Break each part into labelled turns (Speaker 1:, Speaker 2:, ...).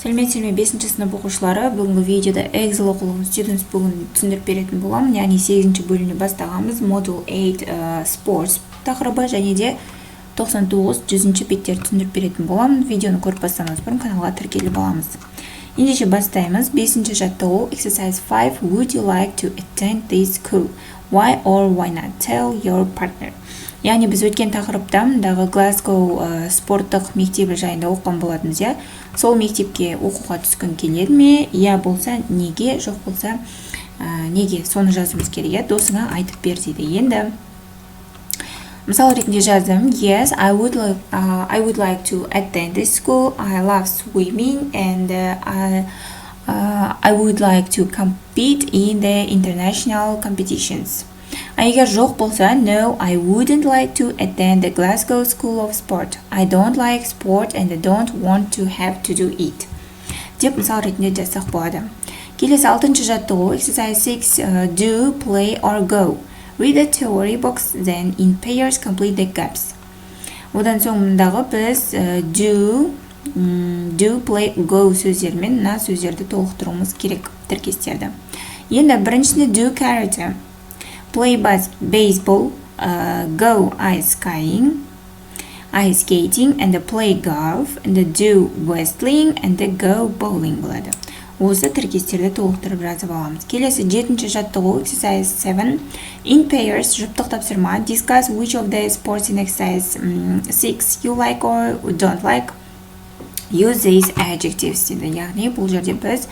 Speaker 1: Сәлеметсіздер ме 5-ші сынып оқушылары, бүгінгі видеода Excel оқулығын students бүгін түсіндіріп беретін боламын. Яғни 8-ші бөлімді бастағанбыз. Module 8 Sports тақырыбы және де 99-100-ші беттерді түсіндіріп беретін боламын. Видеоны көріп бастамас бұрын каналға тіркеліп аламыз. Ендеше бастаймыз. 5-ші жаттығу Exercise 5. Would you like to attend this school? Why or why not? Tell your partner. Яғни біз өткен тақырыпта мұндағы Глазгоу спорттық мектебі жайында оқыған болатынбыз, иә. Сол мектепке оқуға түскің келеді ме? Иә болса неге, жоқ болса неге? Соны жазуымыз керек, досыңа айтып бер дейді. Енді мысал ретінде жаздым. Yes, I would like to attend this school. I love swimming and I would like to compete in the international competitions. Егер жоқ болса, no, I wouldn't like to attend the Glasgow School of Sport. I don't like sport and I don't want to have to do it. Деп мысал ретінде жазсақ болады. Келесі 6-ші жаттығу Exercise 6. Do, play or go. Read the theory box, then in pairs complete the gaps. Одан соң мұндағы біз do, play, go сөздермен мына сөздерді толықтыруымыз керек, тіркестерді. Енді біріншісінде do karate. Play baseball, go ice skating, and play golf, and do wrestling, and go bowling болады. Осы тіркестерді толықтырып жазып аламыз. Келесі 7-ші жаттығу Exercise 7. In pairs, жұптық тапсырма. Discuss which of the sports in Exercise 6 you like or don't like. Use these adjectives дейді. Яғни бұл жерде біз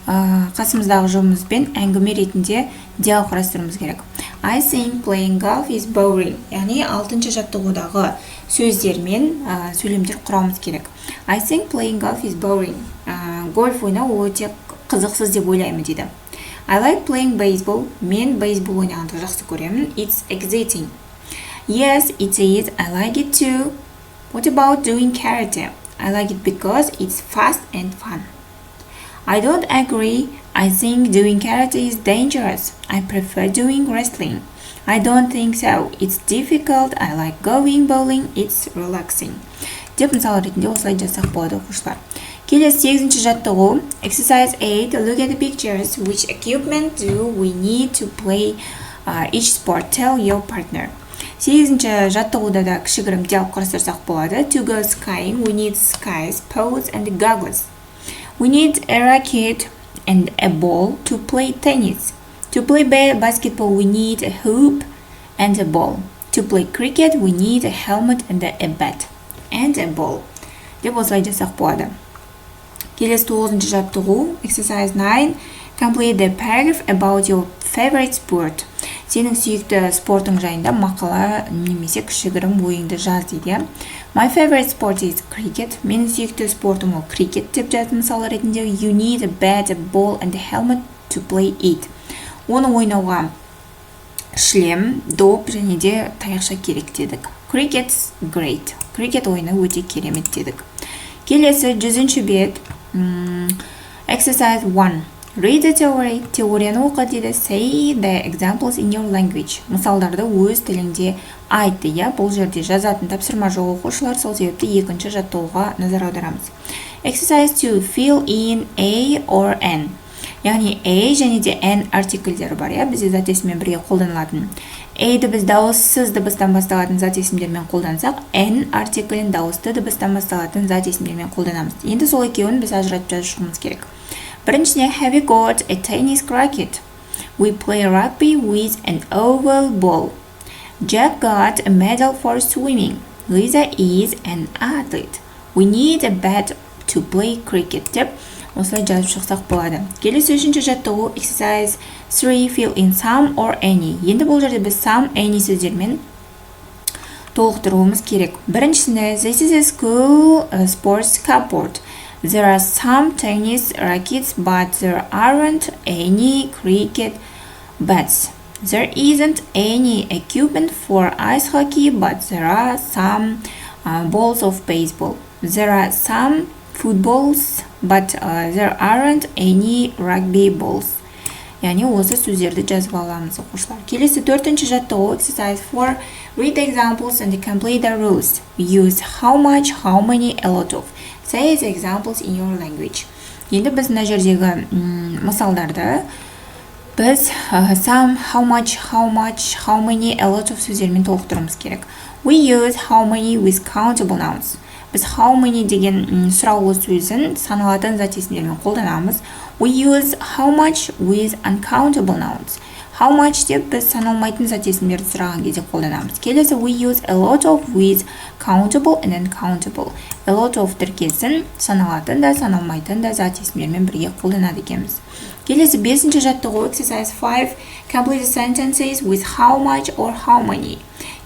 Speaker 1: қасымыздағы жұмыспен әңгіме ретінде диалог құрастыруымыз керек. I think playing golf is boring. Яғни 6-ші жаттығудағы сөздермен сөйлемдер құрауымыз керек. I think playing golf is boring. Гольф ойнау өте қызықсыз деп ойлаймын дейді. I like playing baseball. Мен бейсбол ойнағанды жақсы көремін. It's exciting. Yes, it is. I like it too. What about doing karate? I like it because it's fast and fun. I don't agree. I think doing karate is dangerous. I prefer doing wrestling. I don't think so. It's difficult. I like going bowling. It's relaxing. Деп мысал ретінде осылай жазсақ болады оқушылар. Келесі 8-ші жаттығу Exercise 8. Look at the pictures. Which equipment do we need to play each sport? Tell your partner. 8-ші жаттығуда да кішігірім диалог құрастырсақ болады. To go skiing, we need skis, poles and goggles. We need a racket and a ball to play tennis. To play basketball, we need a hoop and a ball. To play cricket, we need a helmet and a bat and a ball. Деп осылай жасақ болады. Келесі 9-ші жаттығу Exercise 9. Complete the paragraph about your favorite sport. Сенің сүйікті спортың жайында мақала немесе кішігірім ойыңды жаз дейді. My favorite sport is cricket. Менің сүйікті спортым ол крикет деп жаздым мысал ретінде. You need a bat, a ball and a helmet to play it. Оны ойнауға шлем, доп және де таяқша керек дедік. Cricket's great. Крикет ойыны өте керемет дедік. Келесі 100-ші бет Exercise 1. Read the theory. Теорияны оқы дейді. Say the examples in your language. Мысалдарды өз тіліңде айтты. Бұл жерде жазатын тапсырма жоқ оқушылар, сол себепті 2-ші жаттығуға назар аударамыз. Exercise 2. Fill in A or N. Яғни A және де N артикльдері бар. Бізде зат есіммен бірге қолданылатын. A-ді біз дауыссыз дыбыстан басталатын зат есімдермен қолдансақ, N артиклін дауысты дыбыстан басталатын зат есімдермен қолданамыз. Енді сол екеуін біз ажыратып жазуымыз керек. Біріншіне, have you got a tennis racket? We play rugby with an oval ball. Jack got a medal for swimming. Lisa is an athlete. We need a bat to play cricket. Деп осылай жазып шықсақ болады. Келесі 3-ші жаттығу Exercise 3. Fill in some or any. Енді бұл жерде біз some, any сөздермен толықтыруымыз керек. Біріншісіне, this is a school sports cupboard. There are some tennis rackets, but there aren't any cricket bats. There isn't any equipment for ice hockey, but there are some balls of baseball. There are some footballs, but there aren't any rugby balls. Яғни осы сөздерді жазып аламыз оқушылар. Келесі 4-ші жаттығу Exercise 4. Read the examples and complete the rules. Use how much, how many, a lot of. Say the examples in your language. Енді біз мына жердегі мысалдарды біз some, how much, how many, a lot of сөздермен толықтыруымыз керек. We use how many with countable nouns. Біз how many деген сұраулы сөзін саналатын зат есімдермен қолданамыз. We use how much with uncountable nouns. How much деп біз саналмайтын зат есімдерді сұраған кезде қолданамыз. Келесі we use a lot of with countable and uncountable. A lot of тіркесін саналатын да саналмайтын да зат есімдермен бірге қолданады екенбіз. Келесі 5-ші жаттығу exercise 5. Complete the sentences with how much or how many.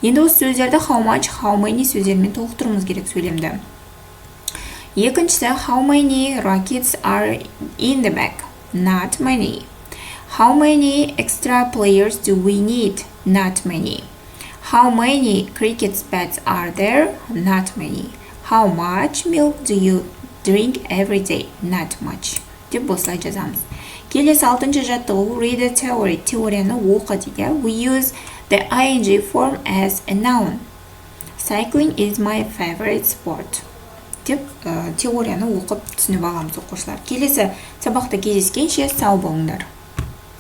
Speaker 1: Енді осы сөздерді how much, how many сөздермен толықтыруымыз керек сөйлемді. Екіншісі how many rackets are in the bag? Not many. How many extra players do we need? Not many. How many cricket bats are there? Not many. How much milk do you drink every day? Not much. Деп осылай жазамыз. Келесі 6-ші жаттығу read the theory. Теорияны оқы дейді. We use the ing form as a noun. Cycling is my favorite sport. Деп теорияны оқып түсініп аламыз оқушылар. Келесі сабақта кездескенше сау болыңдар.